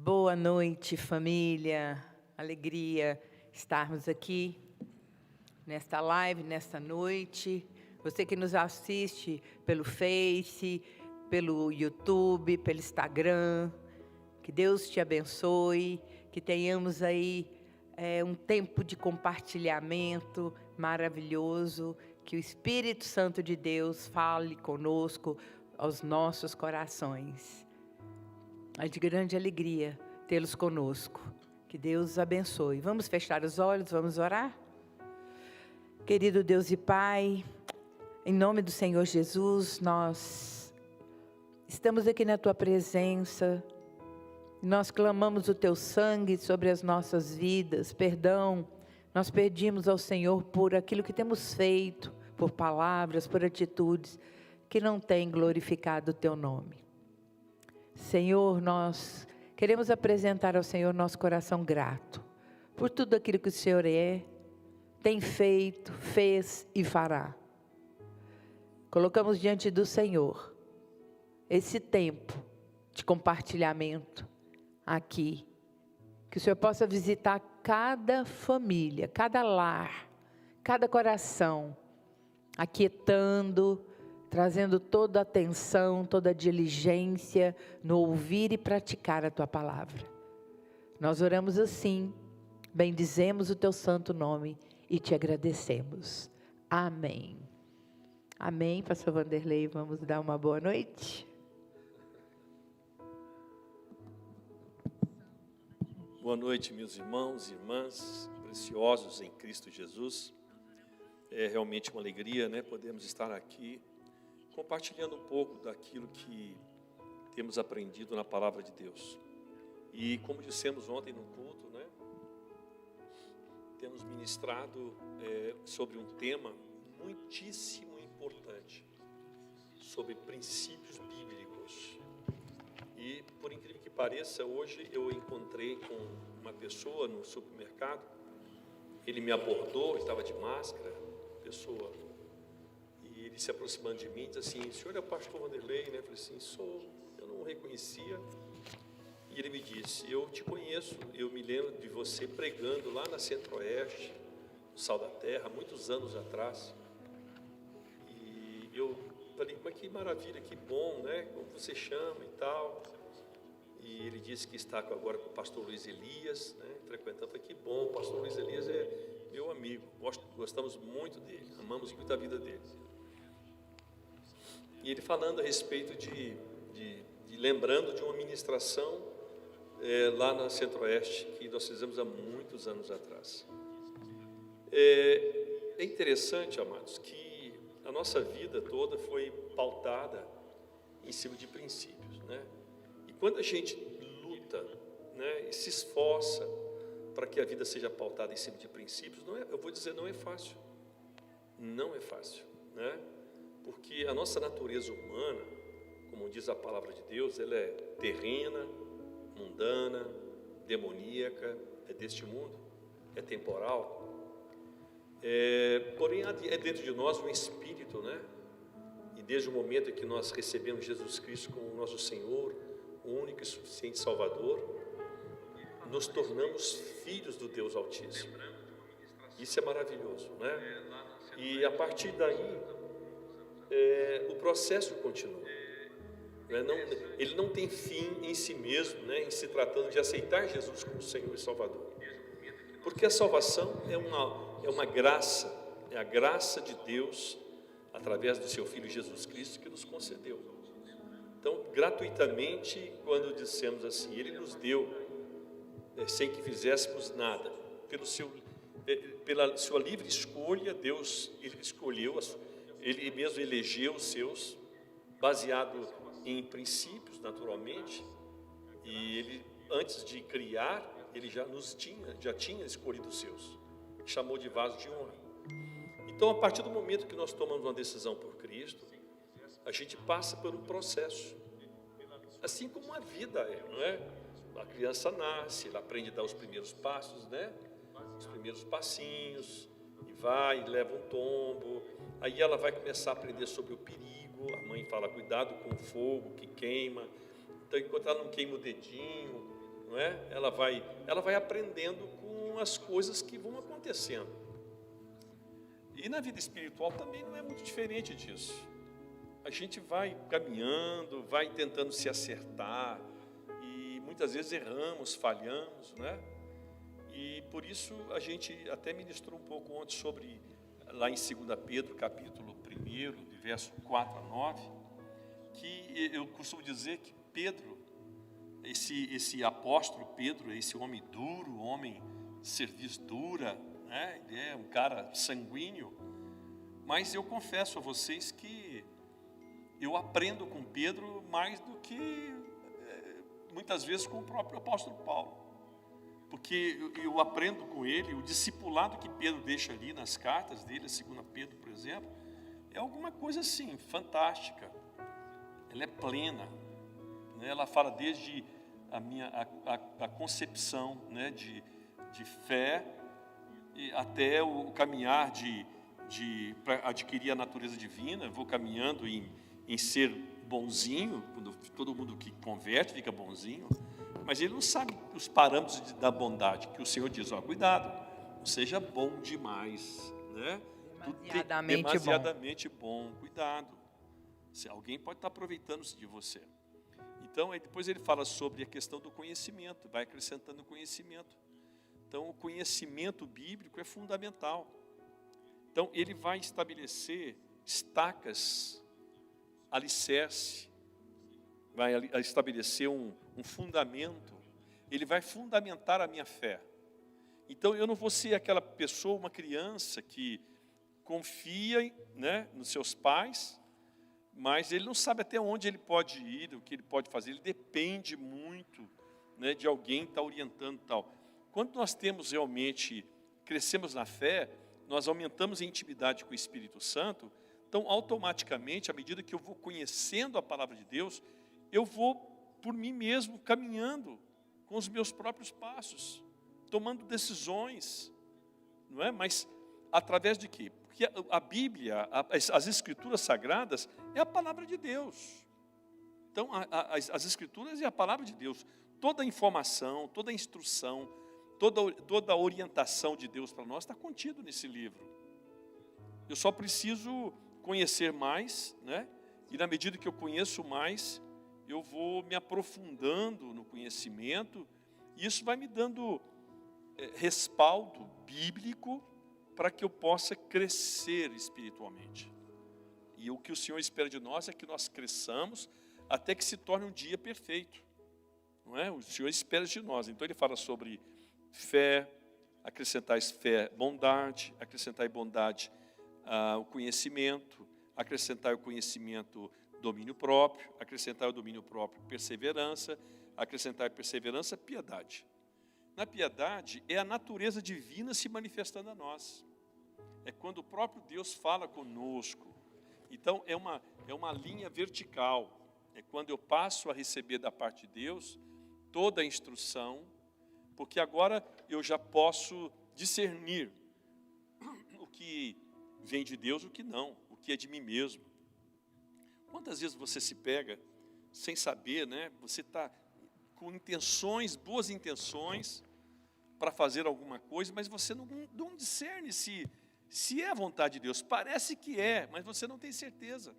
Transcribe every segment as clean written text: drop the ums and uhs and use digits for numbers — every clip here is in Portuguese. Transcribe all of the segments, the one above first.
Boa noite, família. Alegria estarmos aqui nesta live, nesta noite. Você que nos assiste pelo Face, pelo YouTube, pelo Instagram. Que Deus te abençoe. Que tenhamos aí um tempo de compartilhamento maravilhoso. Que o Espírito Santo de Deus fale conosco aos nossos corações. É de grande alegria tê-los conosco. Que Deus os abençoe. Vamos fechar os olhos, vamos orar? Querido Deus e Pai, em nome do Senhor Jesus, nós estamos aqui na Tua presença. Nós clamamos o Teu sangue sobre as nossas vidas, perdão. Nós pedimos ao Senhor por aquilo que temos feito, por palavras, por atitudes que não têm glorificado o Teu nome. Senhor, nós queremos apresentar ao Senhor nosso coração grato por tudo aquilo que o Senhor tem feito, fez e fará. Colocamos diante do Senhor esse tempo de compartilhamento aqui. Que o Senhor possa visitar cada família, cada lar, cada coração, aquietando, trazendo toda a atenção, toda a diligência no ouvir e praticar a Tua palavra. Nós oramos assim, bendizemos o Teu santo nome e Te agradecemos. Amém. Amém, Pastor Vanderlei, vamos dar uma boa noite? Boa noite, meus irmãos e irmãs, preciosos em Cristo Jesus. É realmente uma alegria, podermos estar aqui, compartilhando um pouco daquilo que temos aprendido na Palavra de Deus. E como dissemos ontem no culto, temos ministrado sobre um tema muitíssimo importante, sobre princípios bíblicos. E, por incrível que pareça, hoje eu encontrei com uma pessoa no supermercado, ele me abordou, ele estava de máscara, pessoa... E ele se aproximando de mim, diz assim: o senhor é o pastor Vanderlei? Eu falei assim: sou. Eu não o reconhecia. E ele me disse: eu te conheço, eu me lembro de você pregando lá na Centro-Oeste, no Sal da Terra, muitos anos atrás. E eu falei: mas que maravilha, que bom, como você chama e tal. E ele disse que está agora com o pastor Luiz Elias, frequentando. Eu falei: que bom, o pastor Luiz Elias é meu amigo, gostamos muito dele, amamos muito a vida dele. E ele falando a respeito lembrando de uma ministração lá na Centro-Oeste, que nós fizemos há muitos anos atrás. É interessante, amados, que a nossa vida toda foi pautada em cima de princípios, E quando a gente luta, e se esforça para que a vida seja pautada em cima de princípios, eu vou dizer, não é fácil. Não é fácil, Porque a nossa natureza humana, como diz a palavra de Deus, ela é terrena, mundana, demoníaca, é deste mundo, é temporal. Porém, é dentro de nós um espírito, E desde o momento em que nós recebemos Jesus Cristo como nosso Senhor, o único e suficiente Salvador, nos tornamos filhos do Deus Altíssimo. Isso é maravilhoso, E a partir daí, o processo continua. Ele não tem fim em si mesmo, em se tratando de aceitar Jesus como Senhor e Salvador. Porque a salvação é uma graça, é a graça de Deus, através do seu Filho Jesus Cristo, que nos concedeu. Então, gratuitamente, quando dissemos assim, Ele nos deu, sem que fizéssemos nada, pela sua livre escolha, Deus escolheu, Ele mesmo elegeu os seus, baseado em princípios, naturalmente, e Ele, antes de criar, Ele já tinha escolhido os seus, chamou de vaso de honra. Então, a partir do momento que nós tomamos uma decisão por Cristo, a gente passa por um processo, assim como a vida não é? A criança nasce, ela aprende a dar os primeiros passos, os primeiros passinhos, e vai, e leva um tombo, aí ela vai começar a aprender sobre o perigo. A mãe fala: cuidado com o fogo que queima. Então, enquanto ela não queima o dedinho, não é? Ela vai aprendendo com as coisas que vão acontecendo. E na vida espiritual também não é muito diferente disso. A gente vai caminhando, vai tentando se acertar, e muitas vezes erramos, falhamos, né? E por isso a gente até ministrou um pouco ontem sobre, lá em 2 Pedro, capítulo 1, de verso 4 a 9, que eu costumo dizer que Pedro, esse apóstolo Pedro, esse homem duro, homem de serviço dura, né? Ele é um cara sanguíneo, mas eu confesso a vocês que eu aprendo com Pedro mais do que muitas vezes com o próprio apóstolo Paulo, porque eu aprendo com ele, o discipulado que Pedro deixa ali nas cartas dele, a 2 Pedro, por exemplo, é alguma coisa assim, fantástica. Ela é plena, né? Ela fala desde a concepção, né, de fé, e até o caminhar para adquirir a natureza divina. Eu vou caminhando em ser bonzinho, quando todo mundo que converte fica bonzinho, mas ele não sabe os parâmetros da bondade, que o Senhor diz, cuidado, não seja bom demais, né? Demasiadamente bom, cuidado. Se alguém pode estar aproveitando-se de você. Então, depois ele fala sobre a questão do conhecimento, vai acrescentando conhecimento. Então, o conhecimento bíblico é fundamental. Então, ele vai estabelecer estacas, alicerce, vai estabelecer um fundamento, ele vai fundamentar a minha fé. Então, eu não vou ser aquela pessoa, uma criança que confia, né, nos seus pais, mas ele não sabe até onde ele pode ir, o que ele pode fazer, ele depende muito, né, de alguém que está orientando e tal. Quando nós temos realmente, crescemos na fé, nós aumentamos a intimidade com o Espírito Santo, então automaticamente, à medida que eu vou conhecendo a palavra de Deus, eu vou por mim mesmo caminhando com os meus próprios passos, tomando decisões, não é? Mas através de quê? Porque a Bíblia, as Escrituras Sagradas, é a palavra de Deus. Então, as Escrituras é a palavra de Deus. Toda a informação, toda a instrução, toda a orientação de Deus para nós está contido nesse livro. Eu só preciso conhecer mais, né? E na medida que eu conheço mais, eu vou me aprofundando no conhecimento, e isso vai me dando respaldo bíblico para que eu possa crescer espiritualmente. E o que o Senhor espera de nós é que nós cresçamos até que se torne um dia perfeito. Não é? O Senhor espera de nós. Então ele fala sobre fé, acrescentar fé, bondade, acrescentar bondade o conhecimento, acrescentar o conhecimento domínio próprio, acrescentar o domínio próprio perseverança, acrescentar perseverança piedade. Na piedade é a natureza divina se manifestando a nós. É quando o próprio Deus fala conosco. Então é uma linha vertical. É quando eu passo a receber da parte de Deus toda a instrução, porque agora eu já posso discernir o que vem de Deus, o que não, o que é de mim mesmo. Quantas vezes você se pega sem saber, né? Você está com intenções, boas intenções para fazer alguma coisa, mas você não discerne se é a vontade de Deus. Parece que é, mas você não tem certeza.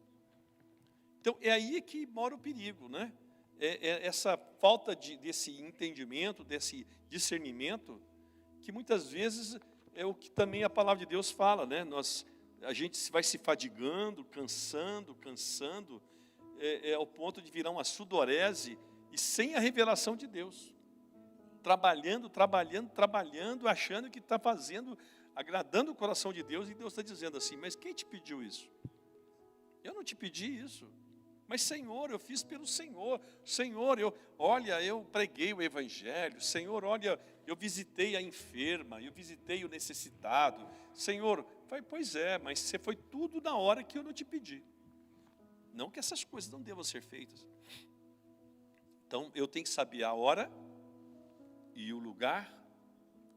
Então é aí que mora o perigo, né? É essa falta desse entendimento, desse discernimento, que muitas vezes é o que também a palavra de Deus fala, né? A gente vai se fadigando, cansando, ao ponto de virar uma sudorese e sem a revelação de Deus. Trabalhando, achando que está fazendo, agradando o coração de Deus, e Deus está dizendo assim, mas quem te pediu isso? Eu não te pedi isso. Mas Senhor, eu fiz pelo Senhor. Senhor, eu preguei o Evangelho. Senhor, olha, eu visitei a enferma, eu visitei o necessitado. Senhor, pois é, mas você foi tudo na hora que eu não te pedi. Não que essas coisas não devam ser feitas. Então, eu tenho que saber a hora e o lugar,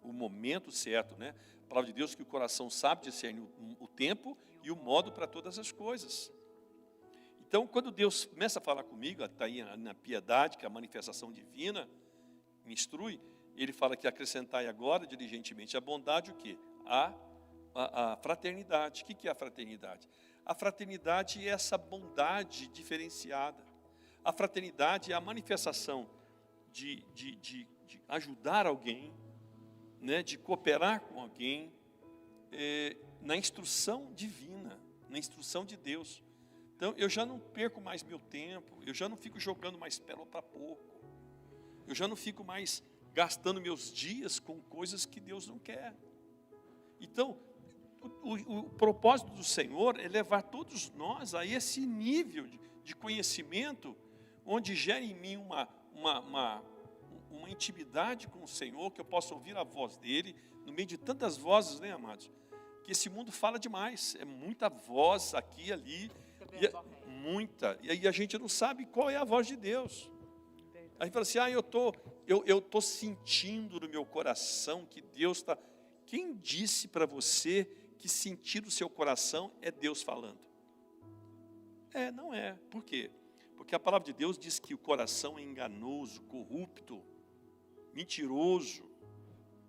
o momento certo, né? A palavra de Deus que o coração sabe discernir o tempo e o modo para todas as coisas. Então, quando Deus começa a falar comigo, está aí na piedade, que é a manifestação divina, me instrui, ele fala que acrescentai agora diligentemente a bondade, o quê? A fraternidade. O que é a fraternidade? A fraternidade é essa bondade diferenciada. A fraternidade é a manifestação de ajudar alguém, né, de cooperar com alguém, na instrução divina, na instrução de Deus. Então, eu já não perco mais meu tempo, eu já não fico jogando mais pérola para pouco, eu já não fico mais gastando meus dias com coisas que Deus não quer. Então, o propósito do Senhor é levar todos nós a esse nível de conhecimento, onde gera em mim uma intimidade com o Senhor, que eu possa ouvir a voz dEle, no meio de tantas vozes, né, amados? Que esse mundo fala demais, é muita voz aqui e ali, muita, e aí a gente não sabe qual é a voz de Deus. A gente fala assim, eu tô sentindo no meu coração que Deus está... Quem disse para você que sentir o seu coração é Deus falando? Não é. Por quê? Porque a palavra de Deus diz que o coração é enganoso, corrupto, mentiroso.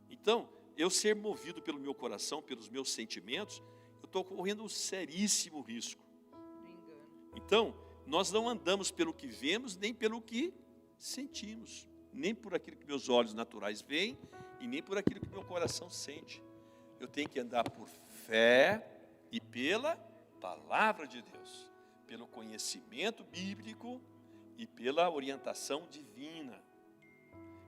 Então, eu ser movido pelo meu coração, pelos meus sentimentos, eu estou correndo um seríssimo risco. Então, nós não andamos pelo que vemos, nem pelo que sentimos, nem por aquilo que meus olhos naturais veem, e nem por aquilo que meu coração sente. Eu tenho que andar por fé e pela palavra de Deus, pelo conhecimento bíblico e pela orientação divina.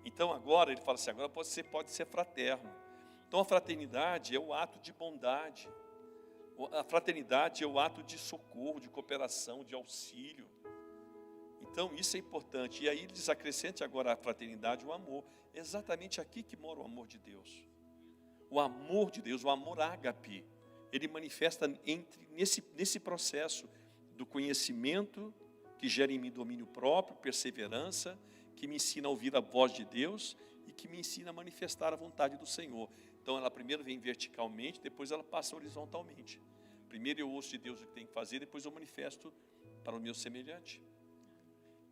Então agora, ele fala assim, agora você pode ser fraterno. Então a fraternidade é o ato de bondade. A fraternidade é o ato de socorro, de cooperação, de auxílio. Então isso é importante. E aí eles acrescentam agora a fraternidade, o amor. É exatamente aqui que mora o amor de Deus. O amor de Deus, o amor ágape, ele manifesta nesse processo do conhecimento que gera em mim domínio próprio, perseverança, que me ensina a ouvir a voz de Deus e que me ensina a manifestar a vontade do Senhor. Então ela primeiro vem verticalmente, depois ela passa horizontalmente. Primeiro eu ouço de Deus o que tem que fazer, depois eu manifesto para o meu semelhante.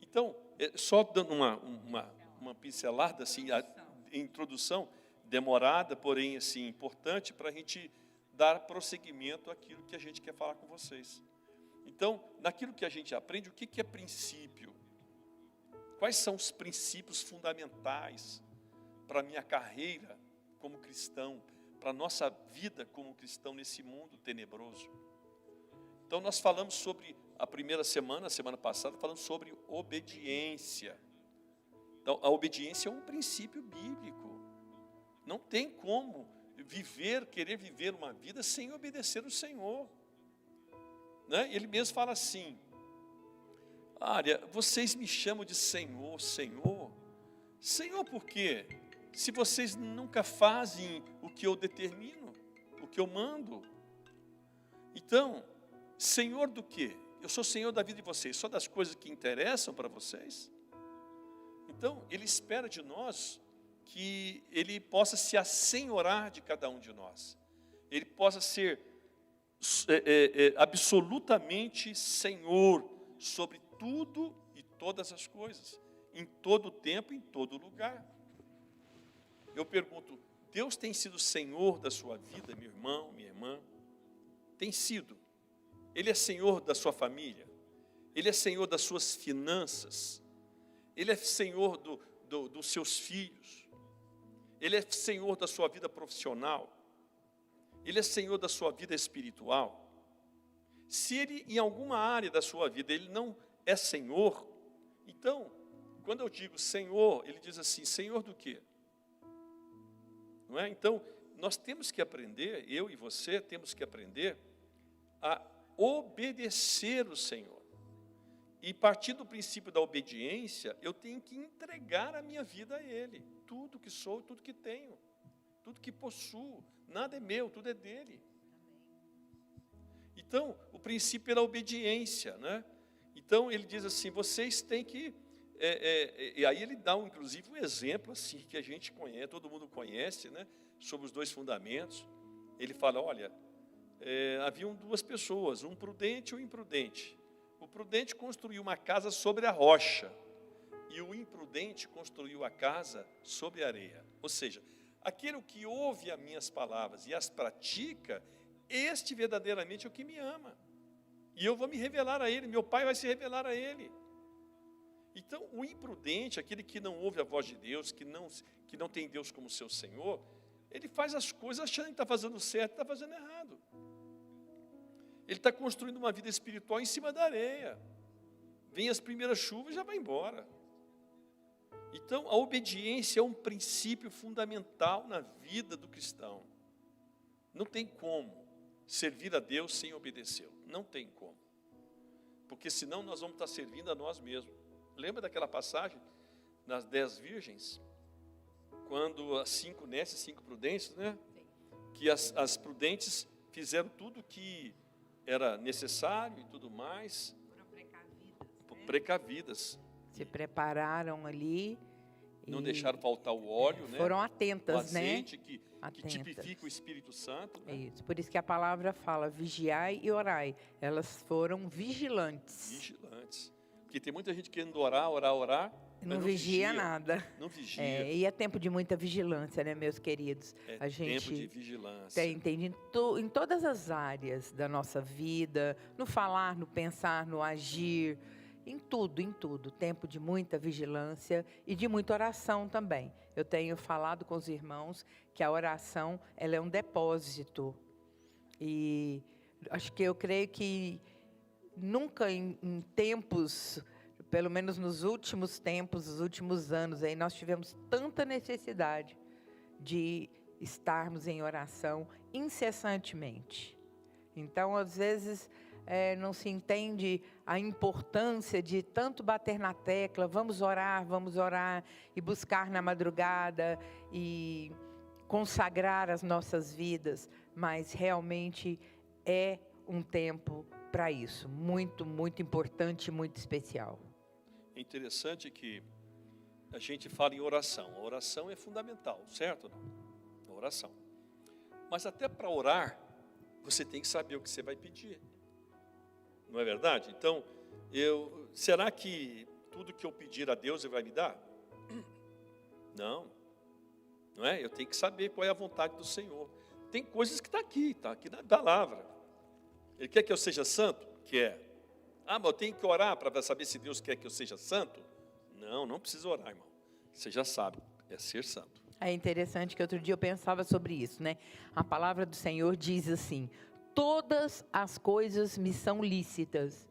Então, só dando uma pincelada, assim, a introdução demorada, porém assim, importante, para a gente dar prosseguimento àquilo que a gente quer falar com vocês. Então, naquilo que a gente aprende, o que é princípio? Quais são os princípios fundamentais para a minha carreira como cristão, para a nossa vida como cristão nesse mundo tenebroso? Então, nós falamos sobre, a semana passada, falamos sobre obediência. Então, a obediência é um princípio bíblico. Não tem como querer viver uma vida sem obedecer o Senhor. Né? Ele mesmo fala assim, vocês me chamam de Senhor, Senhor. Senhor por quê? Se vocês nunca fazem o que eu determino, o que eu mando. Então, Senhor do quê? Eu sou Senhor da vida de vocês, só das coisas que interessam para vocês? Então, Ele espera de nós que Ele possa se assenhorar de cada um de nós. Ele possa ser absolutamente Senhor sobre tudo e todas as coisas, em todo tempo, em todo lugar. Eu pergunto, Deus tem sido Senhor da sua vida, meu irmão, minha irmã? Tem sido. Ele é Senhor da sua família, Ele é Senhor das suas finanças, Ele é Senhor dos seus filhos, Ele é Senhor da sua vida profissional, Ele é Senhor da sua vida espiritual. Se Ele, em alguma área da sua vida, Ele não é Senhor, então, quando eu digo Senhor, Ele diz assim, Senhor do quê? Não é? Então, nós temos que aprender, eu e você temos que aprender a obedecer o Senhor. E partindo do princípio da obediência, eu tenho que entregar a minha vida a Ele. Tudo que sou, tudo que tenho, tudo que possuo. Nada é meu, tudo é dEle. Então, o princípio é da obediência, né? Então, ele diz assim, vocês têm que... e aí ele dá, inclusive, um exemplo assim, que a gente conhece, todo mundo conhece, né? Sobre os dois fundamentos. Ele fala, olha, haviam duas pessoas, um prudente e um imprudente. O prudente construiu uma casa sobre a rocha, e o imprudente construiu a casa sobre a areia. Ou seja, aquele que ouve as minhas palavras e as pratica, este verdadeiramente é o que me ama. E eu vou me revelar a ele, meu Pai vai se revelar a ele. Então, o imprudente, aquele que não ouve a voz de Deus, que não tem Deus como seu Senhor, ele faz as coisas achando que está fazendo certo, está fazendo errado. Ele está construindo uma vida espiritual em cima da areia. Vem as primeiras chuvas e já vai embora. Então, a obediência é um princípio fundamental na vida do cristão. Não tem como servir a Deus sem obedecê-lo. Não tem como. Porque senão nós vamos estar servindo a nós mesmos. Lembra daquela passagem nas 10 virgens? Quando as 5 nécias, 5 prudentes, né? Que as prudentes fizeram tudo o que era necessário e tudo mais. Foram precavidas. Precavidas. Se prepararam ali. Não deixaram faltar o óleo, né? Foram atentas, o azeite, né? que Atentas. tipifica o Espírito Santo. Né? É isso. Por isso que a palavra fala, vigiai e orai. Elas foram vigilantes. Vigilantes. Porque tem muita gente querendo orar. Não vigia nada. Não vigia. E é tempo de muita vigilância, né, meus queridos? É tempo de vigilância. Entende? Em todas as áreas da nossa vida, no falar, no pensar, no agir, em tudo. Tempo de muita vigilância e de muita oração também. Eu tenho falado com os irmãos que a oração, ela é um depósito. E eu creio que nunca em tempos, pelo menos nos últimos tempos, nos últimos anos, aí nós tivemos tanta necessidade de estarmos em oração incessantemente. Então, às vezes, não se entende a importância de tanto bater na tecla, vamos orar, e buscar na madrugada, e consagrar as nossas vidas, mas realmente é um tempo para isso, muito, muito importante, muito especial. É interessante que a gente fala em oração. A oração é fundamental, certo? A oração. Mas até para orar, você tem que saber o que você vai pedir. Não é verdade? Então, será que tudo que eu pedir a Deus Ele vai me dar? Não. Não é? Eu tenho que saber qual é a vontade do Senhor. Tem coisas que está aqui na palavra. Ele quer que eu seja santo? Quer. Mas eu tenho que orar para saber se Deus quer que eu seja santo? Não precisa orar, irmão. Você já sabe, é ser santo. É interessante que outro dia eu pensava sobre isso, né? A palavra do Senhor diz assim, todas as coisas me são lícitas,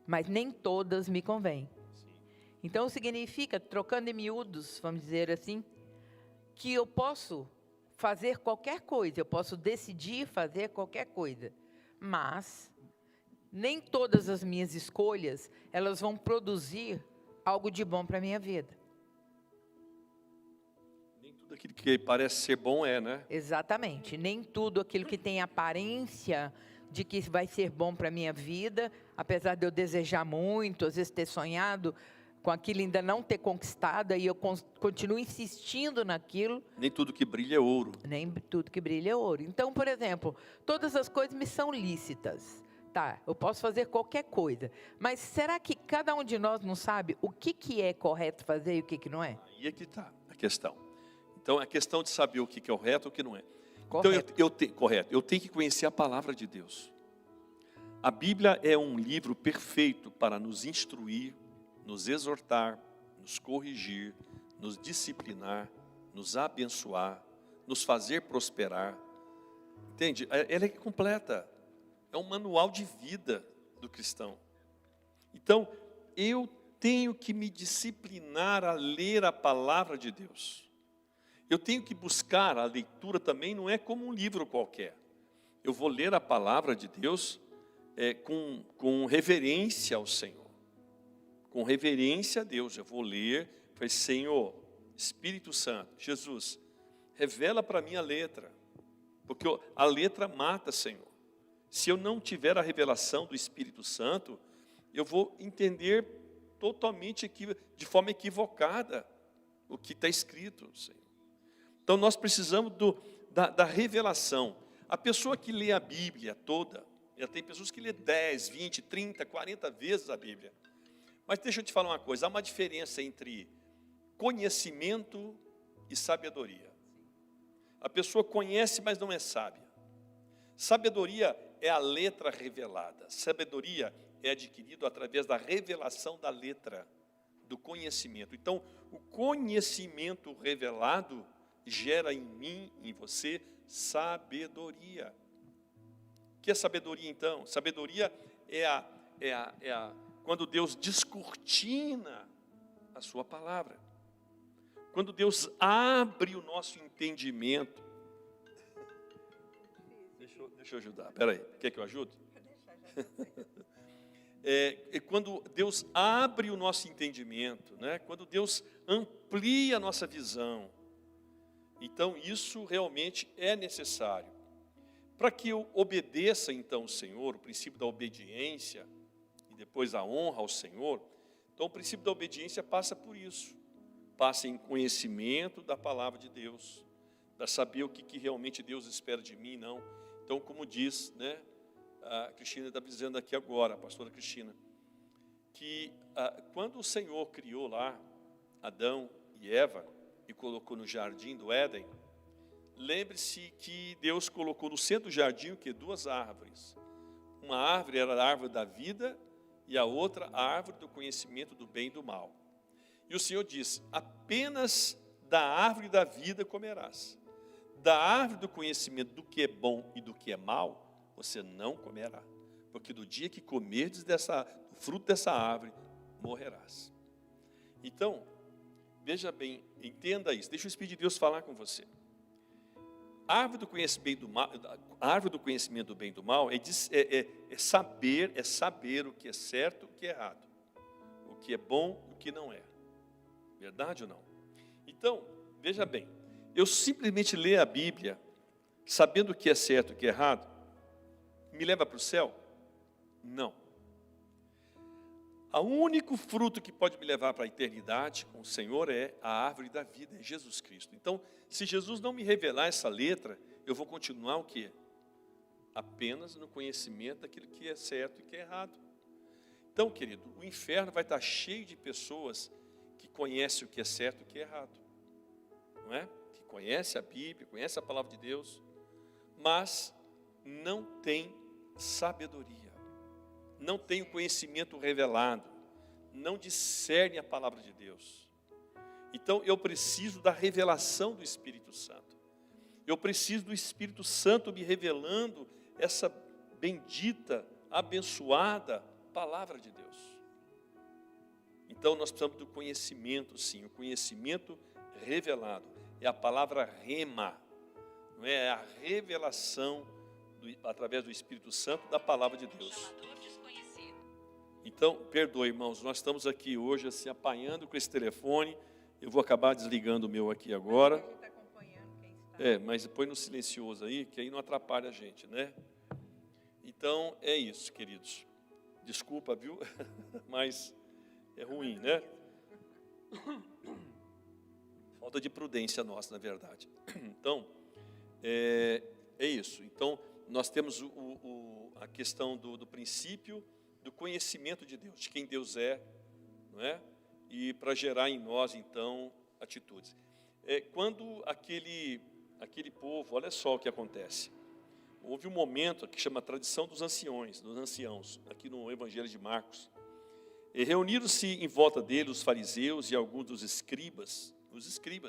mas nem todas me convêm. Então significa, trocando em miúdos, vamos dizer assim, que eu posso fazer qualquer coisa, eu posso decidir fazer qualquer coisa, mas nem todas as minhas escolhas, elas vão produzir algo de bom para a minha vida. Nem tudo aquilo que parece ser bom né? Exatamente, nem tudo aquilo que tem aparência de que vai ser bom para a minha vida, apesar de eu desejar muito, às vezes ter sonhado com aquilo, ainda não ter conquistado, e eu continuo insistindo naquilo. Nem tudo que brilha é ouro. Nem tudo que brilha é ouro. Então, por exemplo, todas as coisas me são lícitas. Tá, eu posso fazer qualquer coisa. Mas será que cada um de nós não sabe o que é correto fazer e o que não é? Aí é que está a questão. Então, a questão de saber o que é correto e o que não é. Correto. Então, eu tenho que conhecer a palavra de Deus. A Bíblia é um livro perfeito para nos instruir, nos exortar, nos corrigir, nos disciplinar, nos abençoar, nos fazer prosperar. Entende? Ela é completa. É um manual de vida do cristão. Então, eu tenho que me disciplinar a ler a palavra de Deus. Eu tenho que buscar a leitura também, não é como um livro qualquer. Eu vou ler a palavra de Deus com reverência ao Senhor. Com reverência a Deus, eu vou ler, falei, Senhor, Espírito Santo, Jesus, revela para mim a letra, porque a letra mata, Senhor. Se eu não tiver a revelação do Espírito Santo, eu vou entender totalmente de forma equivocada o que está escrito, Senhor. Então nós precisamos da revelação. A pessoa que lê a Bíblia toda, tem pessoas que lê 10, 20, 30, 40 vezes a Bíblia. Mas deixa eu te falar uma coisa, há uma diferença entre conhecimento e sabedoria. A pessoa conhece, mas não é sábia. Sabedoria é a letra revelada. Sabedoria é adquirido através da revelação da letra, do conhecimento. Então, o conhecimento revelado gera em mim, em você, sabedoria. O que é sabedoria, então? Sabedoria quando Deus descortina a sua palavra. Quando Deus abre o nosso entendimento. Deixa eu ajudar. Espera aí, quer que eu ajude? Quando Deus abre o nosso entendimento, né? Quando Deus amplia a nossa visão. Então, isso realmente é necessário. Para que eu obedeça, então, o Senhor, o princípio da obediência, e depois a honra ao Senhor, então o princípio da obediência passa por isso. Passa em conhecimento da palavra de Deus, para saber o que realmente Deus espera de mim, não. Então, como diz, né, a Cristina está dizendo aqui agora, a pastora Cristina, que quando o Senhor criou lá Adão e Eva e colocou no jardim do Éden, lembre-se que Deus colocou no centro do jardim duas árvores. Uma árvore era a árvore da vida e a outra a árvore do conhecimento do bem e do mal. E o Senhor disse, apenas da árvore da vida comerás. Da árvore do conhecimento do que é bom e do que é mal, você não comerá. Porque do dia que comerdes do fruto dessa árvore, morrerás. Então, veja bem, entenda isso. Deixa o Espírito de Deus falar com você. A árvore do conhecimento do bem e do mal é saber o que é certo e o que é errado. O que é bom e o que não é. Verdade ou não? Então, veja bem, eu simplesmente ler a Bíblia, sabendo o que é certo e o que é errado, me leva para o céu? Não. O único fruto que pode me levar para a eternidade com o Senhor é a árvore da vida, é Jesus Cristo. Então, se Jesus não me revelar essa letra, eu vou continuar o quê? Apenas no conhecimento daquilo que é certo e que é errado. Então, querido, o inferno vai estar cheio de pessoas que conhecem o que é certo e o que é errado. Não é? Que conhece a Bíblia, conhece a palavra de Deus, mas não tem sabedoria. Não tem o conhecimento revelado, não discerne a palavra de Deus. Então eu preciso da revelação do Espírito Santo. Eu preciso do Espírito Santo me revelando essa bendita, abençoada palavra de Deus. Então nós precisamos do conhecimento, sim, o conhecimento revelado. É a palavra rema, não é? É a revelação através do Espírito Santo da palavra de Deus. Então, perdoe, irmãos, nós estamos aqui hoje assim, apanhando com esse telefone. Eu vou acabar desligando o meu aqui agora. Mas põe no silencioso aí, que aí não atrapalha a gente, né? Então, é isso, queridos. Desculpa, viu? Mas é ruim, né? Falta de prudência nossa, na verdade. Então, é isso. Então, nós temos a questão do princípio do conhecimento de Deus, de quem Deus é, não é? E para gerar em nós, então, atitudes. Quando aquele povo, olha só o que acontece. Houve um momento que chama tradição dos anciãos, aqui no Evangelho de Marcos. Reuniram-se em volta dele os fariseus e alguns dos escribas,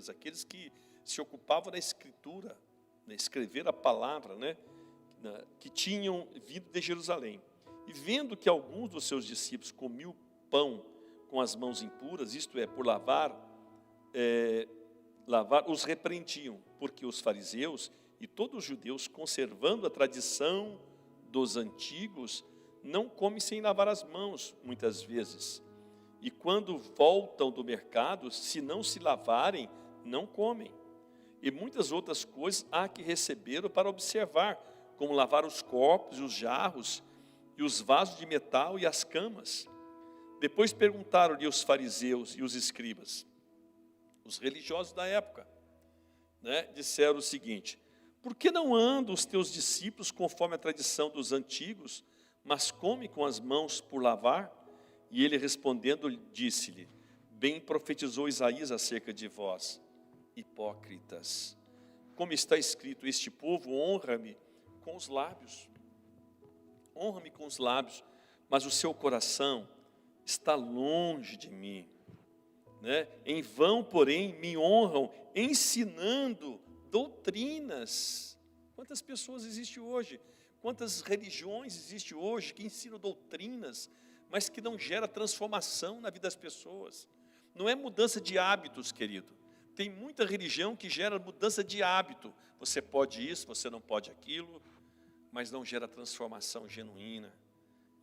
aqueles que se ocupavam da escritura, né, escrever a palavra, né, que tinham vindo de Jerusalém. E vendo que alguns dos seus discípulos comiam pão com as mãos impuras, isto é, por lavar, os repreendiam, porque os fariseus e todos os judeus, conservando a tradição dos antigos, não comem sem lavar as mãos, muitas vezes. E quando voltam do mercado, se não se lavarem, não comem. E muitas outras coisas há que receberam para observar, como lavar os copos e os jarros, e os vasos de metal e as camas. Depois perguntaram-lhe os fariseus e os escribas, os religiosos da época, né, disseram o seguinte: por que não andam os teus discípulos conforme a tradição dos antigos, mas comem com as mãos por lavar? E ele respondendo disse-lhe: bem profetizou Isaías acerca de vós, hipócritas. Como está escrito, este povo honra-me com os lábios. Honra-me com os lábios, mas o seu coração está longe de mim. Né? Em vão, porém, me honram, ensinando doutrinas. Quantas pessoas existem hoje? Quantas religiões existem hoje que ensinam doutrinas, mas que não gera transformação na vida das pessoas? Não é mudança de hábitos, querido. Tem muita religião que gera mudança de hábito. Você pode isso, você não pode aquilo, mas não gera transformação genuína.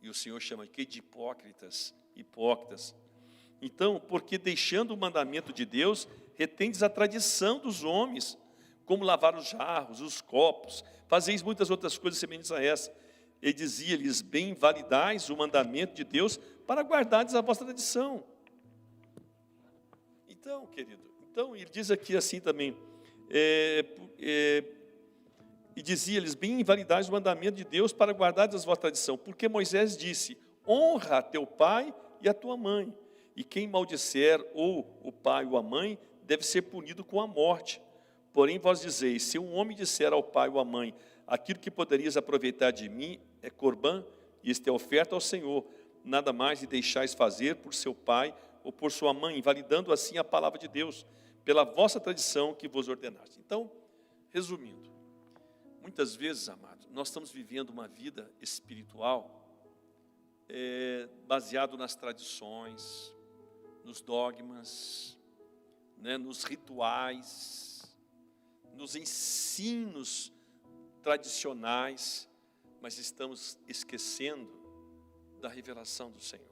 E o Senhor chama aqui de hipócritas, hipócritas. Então, porque deixando o mandamento de Deus, retendes a tradição dos homens, como lavar os jarros, os copos, fazeis muitas outras coisas semelhantes a essa. Ele dizia-lhes: bem validais o mandamento de Deus para guardardes a vossa tradição. Então, querido, ele diz aqui assim também, e dizia-lhes: bem invalidais o mandamento de Deus para guardardes a vossa tradição, porque Moisés disse: honra a teu pai e a tua mãe, e quem maldisser ou o pai ou a mãe deve ser punido com a morte. Porém vós dizeis: se um homem disser ao pai ou à mãe, aquilo que poderias aproveitar de mim é corbã, e isto é oferta ao Senhor, nada mais lhe deixais fazer por seu pai ou por sua mãe, invalidando assim a palavra de Deus, pela vossa tradição que vos ordenaste. Então, resumindo, muitas vezes, amados, nós estamos vivendo uma vida espiritual baseado nas tradições, nos dogmas, né, nos rituais, nos ensinos tradicionais, mas estamos esquecendo da revelação do Senhor.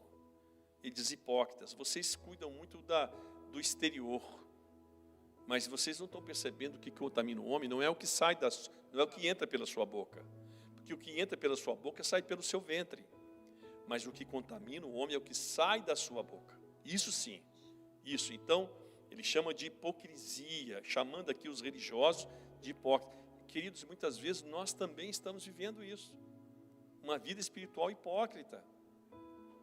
Ele diz: hipócritas, vocês cuidam muito do exterior, mas vocês não estão percebendo que o que contamina o homem não é o que sai não é o que entra pela sua boca, porque o que entra pela sua boca sai pelo seu ventre, mas o que contamina o homem é o que sai da sua boca. Isso sim, isso. Então, ele chama de hipocrisia, chamando aqui os religiosos de hipócritas. Queridos, muitas vezes nós também estamos vivendo isso, uma vida espiritual hipócrita,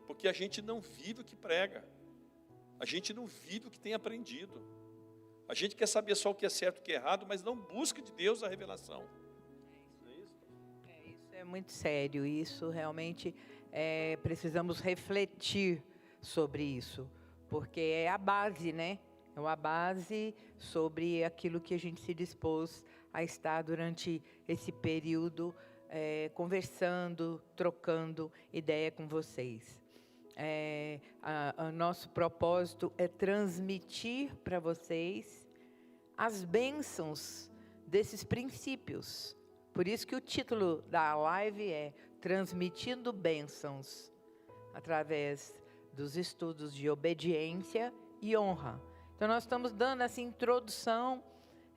porque a gente não vive o que prega, a gente não vive o que tem aprendido, a gente quer saber só o que é certo e o que é errado, mas não busca de Deus a revelação. Isso é muito sério, isso realmente precisamos refletir sobre isso, porque é a base, né? É uma base sobre aquilo que a gente se dispôs a estar durante esse período conversando, trocando ideia com vocês. O nosso propósito é transmitir para vocês as bênçãos desses princípios. Por isso que o título da live é Transmitindo Bênçãos, através dos estudos de obediência e honra. Então nós estamos dando essa introdução,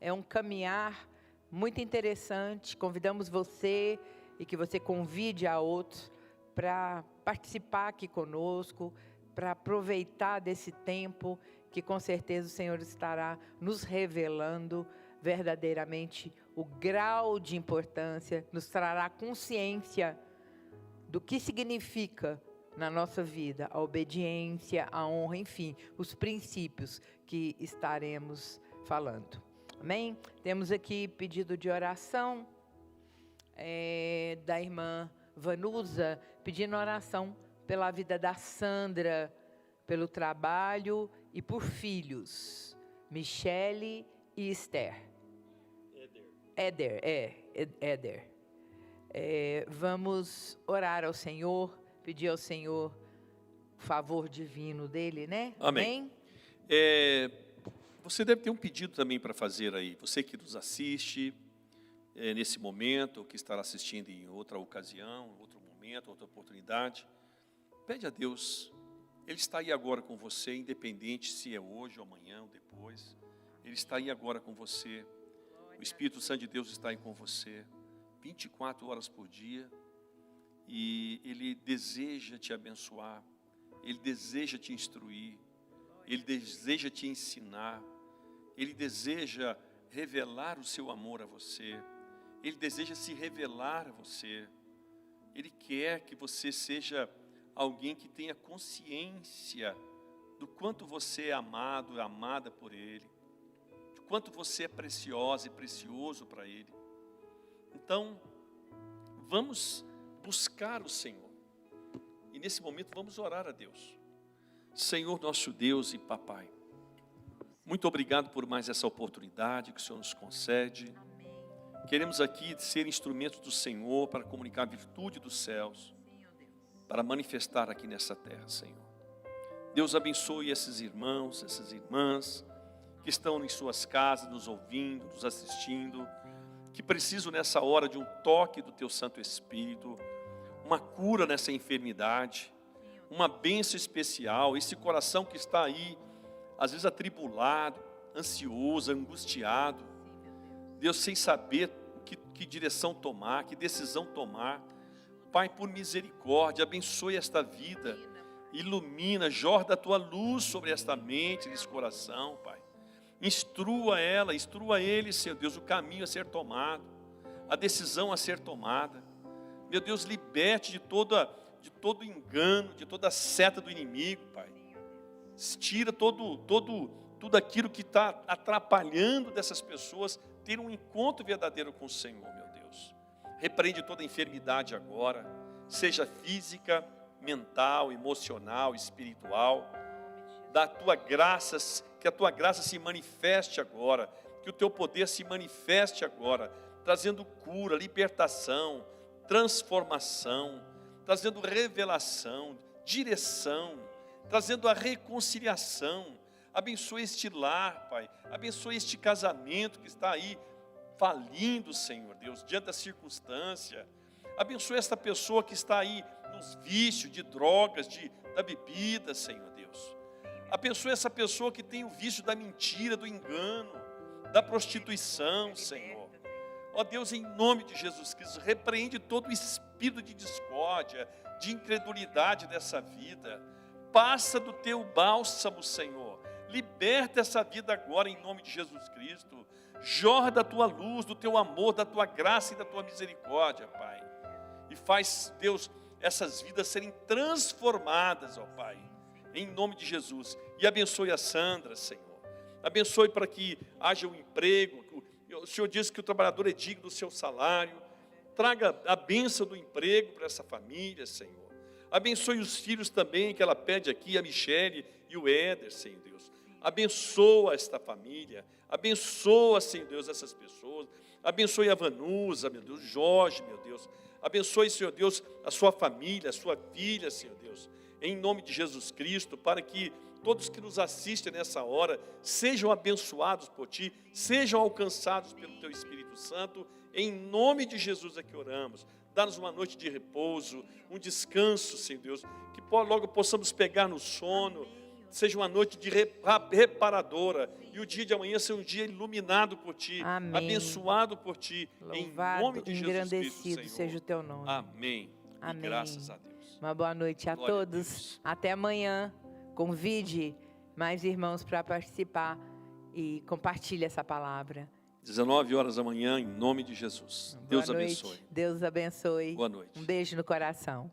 é um caminhar muito interessante. Convidamos você e que você convide a outros para participar aqui conosco, para aproveitar desse tempo que com certeza o Senhor estará nos revelando verdadeiramente o grau de importância, nos trará consciência do que significa na nossa vida a obediência, a honra, enfim, os princípios que estaremos falando. Amém? Temos aqui pedido de oração da irmã Vanusa, pedindo oração pela vida da Sandra, pelo trabalho e por filhos, Michele e Esther. Éder. Vamos orar ao Senhor, pedir ao Senhor o favor divino dele, né? Amém. Você deve ter um pedido também para fazer aí. Você que nos assiste nesse momento, ou que estará assistindo em outra ocasião, outro momento, outra oportunidade. Pede a Deus. Ele está aí agora com você, independente se é hoje, ou amanhã, ou depois. Ele está aí agora com você. O Espírito Santo de Deus está aí com você, 24 horas por dia. E Ele deseja te abençoar. Ele deseja te instruir. Ele deseja te ensinar. Ele deseja revelar o seu amor a você. Ele deseja se revelar a você. Ele quer que você seja alguém que tenha consciência do quanto você é amado, é amada por Ele, de quanto você é preciosa e precioso para Ele. Então, vamos buscar o Senhor. E nesse momento vamos orar a Deus. Senhor nosso Deus e Papai, muito obrigado por mais essa oportunidade que o Senhor nos concede. Queremos aqui ser instrumentos do Senhor para comunicar a virtude dos céus, para manifestar aqui nessa terra, Senhor. Deus abençoe esses irmãos, essas irmãs que estão em suas casas, nos ouvindo, nos assistindo, que precisam nessa hora de um toque do Teu Santo Espírito, uma cura nessa enfermidade, uma bênção especial, esse coração que está aí, às vezes atribulado, ansioso, angustiado, Deus, sem saber que direção tomar, que decisão tomar. Pai, por misericórdia, abençoe esta vida, ilumina, jorda a Tua luz sobre esta mente, nesse coração, Pai. Instrua ele, Senhor Deus, o caminho a ser tomado, a decisão a ser tomada. Meu Deus, liberte de todo engano, de toda seta do inimigo, Pai. Tira tudo aquilo que está atrapalhando dessas pessoas ter um encontro verdadeiro com o Senhor, meu Deus. Repreende toda enfermidade agora, seja física, mental, emocional, espiritual. Da Tua graça, que a Tua graça se manifeste agora, que o Teu poder se manifeste agora, trazendo cura, libertação, transformação, trazendo revelação, direção, trazendo a reconciliação. Abençoe este lar, Pai, abençoe este casamento que está aí falindo, Senhor Deus, diante da circunstância. Abençoe esta pessoa que está aí nos vícios de drogas, da bebida, Senhor Deus. Abençoe essa pessoa que tem o vício da mentira, do engano, da prostituição, Senhor. Ó Deus, em nome de Jesus Cristo, repreende todo o espírito de discórdia, de incredulidade dessa vida. Passa do Teu bálsamo, Senhor. Liberta essa vida agora em nome de Jesus Cristo. Jorda a Tua luz, do Teu amor, da Tua graça e da Tua misericórdia, Pai. E faz, Deus, essas vidas serem transformadas, ó Pai, em nome de Jesus. E abençoe a Sandra, Senhor. Abençoe para que haja um emprego. O Senhor diz que o trabalhador é digno do seu salário. Traga a bênção do emprego para essa família, Senhor. Abençoe os filhos também que ela pede aqui, a Michele e o Éder, Senhor Deus. Abençoa esta família. Abençoa, Senhor Deus, essas pessoas. Abençoe a Vanusa, meu Deus, Jorge, meu Deus. Abençoe, Senhor Deus, a sua família, a sua filha, Senhor Deus. Em nome de Jesus Cristo, para que todos que nos assistem nessa hora sejam abençoados por Ti, sejam alcançados pelo Teu Espírito Santo. Em nome de Jesus é que oramos. Dá-nos uma noite de repouso, um descanso, Senhor Deus, que logo possamos pegar no sono, seja uma noite de reparadora, e o dia de amanhã seja um dia iluminado por Ti, Amém. Abençoado por Ti, Louvado, em nome de Jesus Cristo, engrandecido Senhor. seja o Teu nome. Amém. Amém. E graças a Deus. Uma boa noite a Glória a todos. Deus. Até amanhã. Convide mais irmãos para participar e compartilhe essa palavra. 19 horas da manhã, em nome de Jesus. Deus Boa noite. abençoe. Deus abençoe. Boa noite. Um beijo no coração.